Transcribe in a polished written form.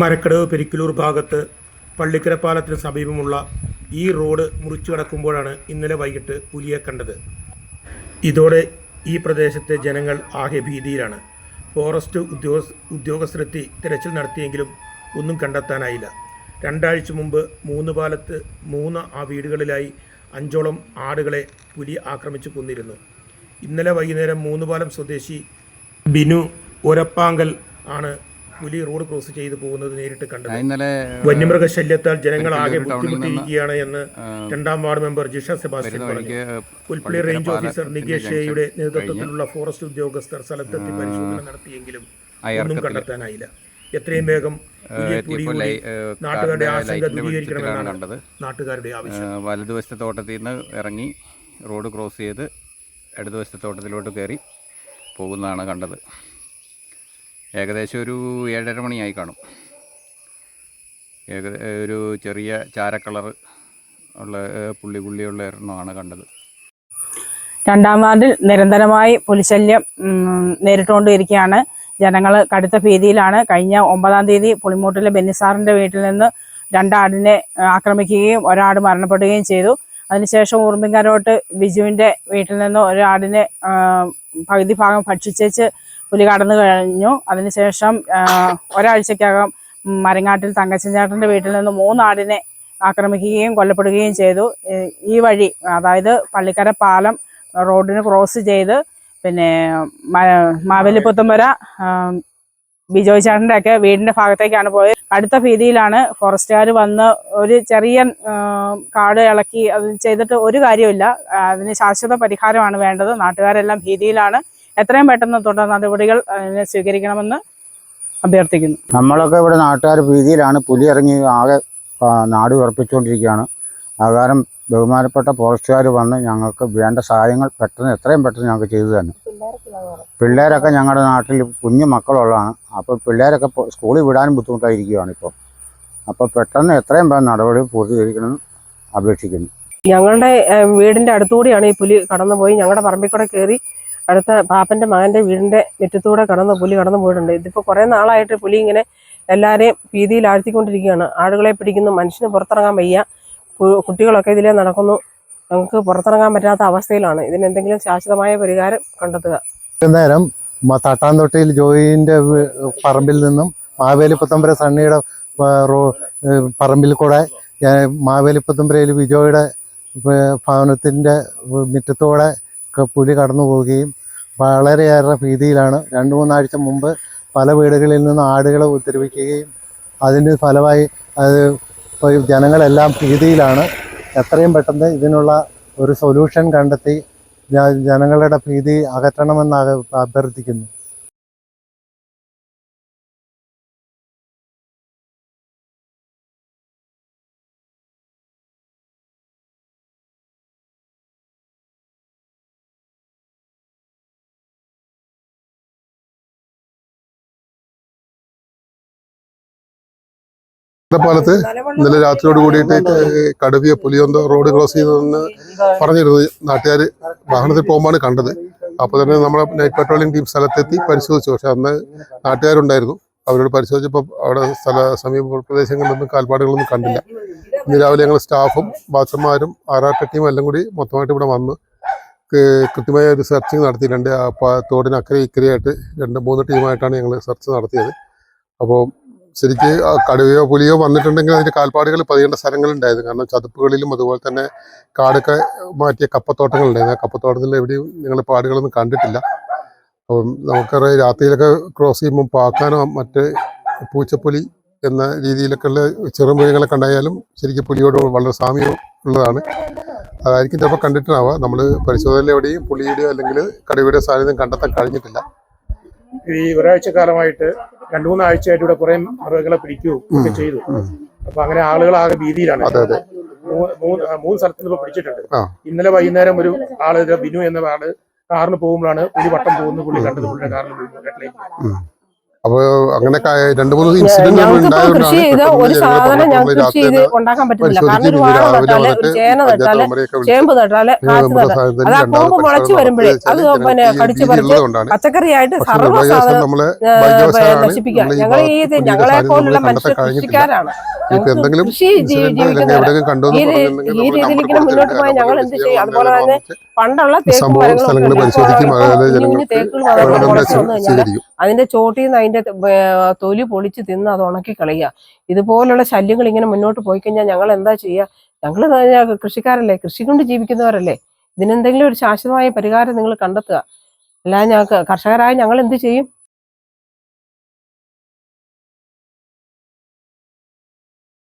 മരക്കടവ് പെരിക്കലൂർ ഭാഗത്ത് പള്ളിക്കര പാലത്തിന് സമീപമുള്ള ഈ റോഡ് മുറിച്ചു കടക്കുമ്പോഴാണ് ഇന്നലെ വൈകിട്ട് പുലിയെ കണ്ടത്. ഇതോടെ ഈ പ്രദേശത്തെ ജനങ്ങൾ ആകെ ഭീതിയിലാണ്. ഫോറസ്റ്റ് ഉദ്യോഗസ്ഥരെത്തി തിരച്ചിൽ നടത്തിയെങ്കിലും ഒന്നും കണ്ടെത്താനായില്ല. രണ്ടാഴ്ച മുമ്പ് പാലത്ത് വീടുകളിലായി 5ഓളം ആടുകളെ പുലി ആക്രമിച്ചു കൊന്നിരുന്നു. ഇന്നലെ വൈകുന്നേരം പാലം സ്വദേശി ബിനു ഒരപ്പാങ്കൽ ആണ് പുലി റോഡ് ക്രോസ് ചെയ്തു പോകുന്നത് നേരിട്ട് കണ്ടത്. വന്യമൃഗശല്യത്താൽ ജനങ്ങൾ ആകെ ബുദ്ധിമുട്ടിയിരിക്കുകയാണ് എന്ന് 2ാം വാർഡ് മെമ്പർ ജിഷ സെബാസ്റ്റ്യൻ പറഞ്ഞു. പുൽപ്പള്ളി റേഞ്ച് ഓഫീസർ നികേഷ് ഷെയുടെ നേതൃത്വത്തിലുള്ള ഫോറസ്റ്റ് ഉദ്യോഗസ്ഥർ സ്ഥലത്തെത്തി പരിശോധന നടത്തിയെങ്കിലും ഒന്നും കണ്ടെത്താനായില്ല. എത്രയും വേഗം നാട്ടുകാരുടെ ആശങ്ക ദൂരീകരിക്കണമെന്നാണ് നാട്ടുകാരുടെ ആവശ്യം. വലതുവശത്തെ തോട്ടത്തിൽ നിന്ന് ഇറങ്ങി റോഡ് ക്രോസ് ചെയ്ത് ഇടതുവശത്തെ തോട്ടത്തിലോട്ട് കയറി പോകുന്നതാണ് കണ്ടത്. ഏകദേശം ഒരു 7:30 മണിയായി കാണും. ഒരു ചെറിയ ചാര കളർ ഉള്ള പുള്ളിയുള്ള ഒരെണ്ണമാണ് കണ്ടത്. 2ാം വാർഡിൽ നിരന്തരമായി പുലിശല്യം നേരിട്ടുകൊണ്ടിരിക്കുകയാണ്. ജനങ്ങൾ കടുത്ത ഭീതിയിലാണ്. കഴിഞ്ഞ 9-ാം തീയതി പുളിമൂട്ടിലെ ബെന്നിസാറിൻ്റെ വീട്ടിൽ നിന്ന് 2 ആടിനെ ആക്രമിക്കുകയും ഒരാട് മരണപ്പെടുകയും ചെയ്തു. അതിനുശേഷം ഉറുമ്പിൻകരോട്ട് ബിജുവിൻ്റെ വീട്ടിൽ നിന്ന് ഒരാടിനെ പകുതി ഭാഗം ഭക്ഷിച്ചേച്ച് പുലി കടന്നു കഴിഞ്ഞു. അതിനുശേഷം ഒരാഴ്ചക്കകം മരങ്ങാട്ടിൽ തങ്കച്ചൻചേട്ടൻ്റെ വീട്ടിൽ നിന്ന് 3 ആടിനെ ആക്രമിക്കുകയും കൊല്ലപ്പെടുകയും ചെയ്തു. ഈ വഴി, അതായത് പള്ളിക്കര പാലം റോഡിന് ക്രോസ് ചെയ്ത് പിന്നെ മാവേലിപുത്തമ്പുര ബിജോയ് ചേട്ടൻ്റെ ഒക്കെ വീടിൻ്റെ ഭാഗത്തേക്കാണ് പോയത്. അടുത്ത ഭീതിയിലാണ്. ഫോറസ്റ്റുകാർ വന്ന് ഒരു ചെറിയ കാട് ഇളക്കി അത് ചെയ്തിട്ട് ഒരു കാര്യമില്ല. അതിന് ശാശ്വത പരിഹാരമാണ് വേണ്ടത്. നാട്ടുകാരെല്ലാം ഭീതിയിലാണ്. എത്രയും പെട്ടെന്ന് തുടർ നടപടികൾ സ്വീകരിക്കണമെന്ന് അഭ്യർത്ഥിക്കുന്നു. നമ്മളൊക്കെ ഇവിടെ നാട്ടുകാർ ഭീതിയിലാണ്. പുലി ഇറങ്ങി ആകെ നാട് ഉറപ്പിച്ചുകൊണ്ടിരിക്കുകയാണ്. ആകാരം ബഹുമാനപ്പെട്ട ഫോറസ്റ്റുകാർ വന്ന് ഞങ്ങൾക്ക് വേണ്ട സഹായങ്ങൾ എത്രയും പെട്ടെന്ന് ഞങ്ങൾക്ക് ചെയ്തു തന്നെ. പിള്ളേരൊക്കെ ഞങ്ങളുടെ നാട്ടിൽ കുഞ്ഞു മക്കളുള്ളതാണ്. അപ്പോൾ പിള്ളേരൊക്കെ സ്കൂളിൽ വിടാനും ബുദ്ധിമുട്ടായിരിക്കുകയാണ് ഇപ്പോൾ. അപ്പോൾ പെട്ടെന്ന് എത്രയും വേണ്ട നടപടി പൂർത്തീകരിക്കണമെന്ന് അപേക്ഷിക്കുന്നു. ഞങ്ങളുടെ വീടിൻ്റെ അടുത്തുകൂടിയാണ് ഈ പുലി കടന്നുപോയി. ഞങ്ങളുടെ പറമ്പിൽ കൂടെ കയറി അടുത്ത പാപ്പൻ്റെ മകൻ്റെ വീടിൻ്റെ മുറ്റത്തൂടെ പുലി കടന്നു പോയിട്ടുണ്ട്. ഇതിപ്പോൾ കുറേ നാളായിട്ട് പുലി ഇങ്ങനെ എല്ലാവരെയും ഭീതിയിലാഴ്ത്തിക്കൊണ്ടിരിക്കുകയാണ്. ആടുകളെ പിടിക്കുന്നു, മനുഷ്യന് പുറത്തിറങ്ങാൻ വയ്യ, കുട്ടികളൊക്കെ ഇതിലേ നടക്കുന്നു. ഞങ്ങൾക്ക് പുറത്തിറങ്ങാൻ പറ്റാത്ത അവസ്ഥയിലാണ്. ഇതിനെന്തെങ്കിലും ശാശ്വതമായ പരിഹാരം കണ്ടെത്തുക. നേരം തട്ടാൻതൊട്ടിയിൽ ജോയിൻ്റെ പറമ്പിൽ നിന്നും മാവേലിപുത്തമ്പുര സണ്ണിയുടെ പറമ്പിൽ കൂടെ മാവേലിപുത്തമ്പുരയിൽ വിജോയുടെ ഭവനത്തിൻ്റെ മുറ്റത്തോടെ പുലി കടന്നു പോവുകയും വളരെയേറെ ഭീതിയിലാണ്. 2-3 ആഴ്ച മുമ്പ് പല വീടുകളിൽ നിന്ന് ആടുകളെ ഉപദ്രവിക്കുകയും അതിൻ്റെ ഫലമായി അത് ജനങ്ങളെല്ലാം ഭീതിയിലാണ്. എത്രയും പെട്ടെന്ന് ഇതിനുള്ള ഒരു സൊല്യൂഷൻ കണ്ടെത്തി ജനങ്ങളുടെ ഭീതി അകറ്റണമെന്ന് അഭ്യർത്ഥിക്കുന്നു. പാലത്ത് ഇന്നലെ രാത്രിയോട് കൂടിയിട്ട് കടുവയ പുലിയൊന്ന് റോഡ് ക്രോസ് ചെയ്തതെന്ന് പറഞ്ഞിരുന്നു. നാട്ടുകാർ വാഹനത്തിൽ പോകുമ്പോഴാണ് കണ്ടത്. അപ്പോൾ തന്നെ നമ്മളെ നൈറ്റ് പട്രോളിംഗ് ടീം സ്ഥലത്തെത്തി പരിശോധിച്ചു. പക്ഷെ അന്ന് നാട്ടുകാരുണ്ടായിരുന്നു. അവരോട് പരിശോധിച്ചപ്പോൾ അവിടെ സമീപ പ്രദേശങ്ങളിലൊന്നും കാൽപ്പാടുകളൊന്നും കണ്ടില്ല. ഇന്ന് രാവിലെ ഞങ്ങൾ സ്റ്റാഫും വാച്ചർമാരും ആറാട്ട് ടീമും എല്ലാം കൂടി മൊത്തമായിട്ട് ഇവിടെ വന്ന് കൃത്യമായ ഒരു സെർച്ചിങ് നടത്തി. തോടിന് അക്കരെ ഇക്കരെയായിട്ട് 2-3 ടീമായിട്ടാണ് ഞങ്ങൾ സെർച്ച് നടത്തിയത്. അപ്പോൾ ശരിക്ക് കടുവയോ പുലിയോ വന്നിട്ടുണ്ടെങ്കിൽ അതിൻ്റെ കാൽപ്പാടുകൾ പതിയേണ്ട സ്ഥലങ്ങളുണ്ടായിരുന്നു. കാരണം ചതുപ്പുകളിലും അതുപോലെ തന്നെ കാടൊക്കെ മാറ്റിയ കപ്പത്തോട്ടങ്ങളുണ്ടായിരുന്നു. ആ കപ്പത്തോട്ടത്തിൽ എവിടെയും ഞങ്ങൾ പാടുകളൊന്നും കണ്ടിട്ടില്ല. അപ്പം നമുക്കറിയാം, രാത്രിയിലൊക്കെ ക്രോസ് ചെയ്യുമ്പോൾ പാക്കാനോ മറ്റ് പൂച്ചപ്പുലി എന്ന രീതിയിലൊക്കെ ഉള്ള ചെറുമൃഗങ്ങളൊക്കെ ഉണ്ടായാലും ശരിക്കും പുലിയോട് വളരെ സാമ്യം ഉള്ളതാണ്. അതായിരിക്കും ചിലപ്പോൾ കണ്ടിട്ടുണ്ടാവുക. നമ്മൾ പരിശോധനയിൽ എവിടെയും പുലിയുടെയോ അല്ലെങ്കിൽ കടുവയുടെ സാന്നിധ്യം കണ്ടെത്താൻ കഴിഞ്ഞിട്ടില്ല. ഈ ഒരാഴ്ച കാലമായിട്ട് 2-3 ആഴ്ചയായിട്ട് ഇവിടെ കുറെ മൃഗങ്ങളെ പിടിക്കുകയൊക്കെ ചെയ്തു. അപ്പൊ അങ്ങനെ ആളുകൾ ആകെ ഭീതിയിലാണ്. 3 സ്ഥലത്ത് നിന്ന് പിടിച്ചിട്ടുണ്ട്. ഇന്നലെ വൈകുന്നേരം ഒരു ആള് ബിനു എന്ന ആള് കാറിന് പോകുമ്പോഴാണ് പുലി വട്ടം പോകുന്നത് പുള്ളി കണ്ടത്. പുള്ളിയുടെ കാറിന് അപ്പൊ അങ്ങനെ 2-3 ഇൻസിഡന്റ് ഞങ്ങൾക്ക് കൃഷി ചെയ്ത ഒരു സാധനം ഞങ്ങൾക്ക് കൃഷി ചെയ്ത് ഉണ്ടാക്കാൻ പറ്റുന്നില്ല. കാരണം ഒരു വാഴ നട്ടാല്, ഒരു ചേന നട്ടാല്, ചേമ്പ് നട്ടാല്, കാച്ചു നട്ടാല്, അത് ആ കൂമ്പ് മുളച്ച് വരുമ്പോഴേ അത് പിന്നെ കടിച്ചു പറിച്ച് പച്ചക്കറിയായിട്ട് സർവ്വ സാധനം നശിപ്പിക്കുക. ഞങ്ങളെ പോലുള്ള മനുഷ്യ കൃഷിക്കാരാണ്. കൃഷി ജീവിക്കുന്നവരാണ്. ഈ രീതിയിൽ ഇങ്ങനെ മുന്നോട്ട് പോയാൽ ഞങ്ങൾ എന്ത് ചെയ്യും? അതുപോലെ തന്നെ പണ്ടുള്ള തേക്ക് മരങ്ങളൊക്കെ അതിന്റെ ചോട്ടിൽ നിന്ന് അതിന്റെ തൊലി പൊളിച്ച് തിന്ന് അത് ഉണക്കി കളയുക. ഇതുപോലുള്ള ശല്യങ്ങൾ ഇങ്ങനെ മുന്നോട്ട് പോയി കഴിഞ്ഞാൽ ഞങ്ങൾ എന്താ ചെയ്യുക? ഞങ്ങൾ കൃഷിക്കാരല്ലേ, കൃഷി കൊണ്ട് ജീവിക്കുന്നവരല്ലേ. ഇതിനെന്തെങ്കിലും ഒരു ശാശ്വതമായ പരിഹാരം നിങ്ങൾ കണ്ടെത്തുക. അല്ലാതെ ഞങ്ങൾക്ക് കർഷകരായ ഞങ്ങൾ എന്ത് ചെയ്യും?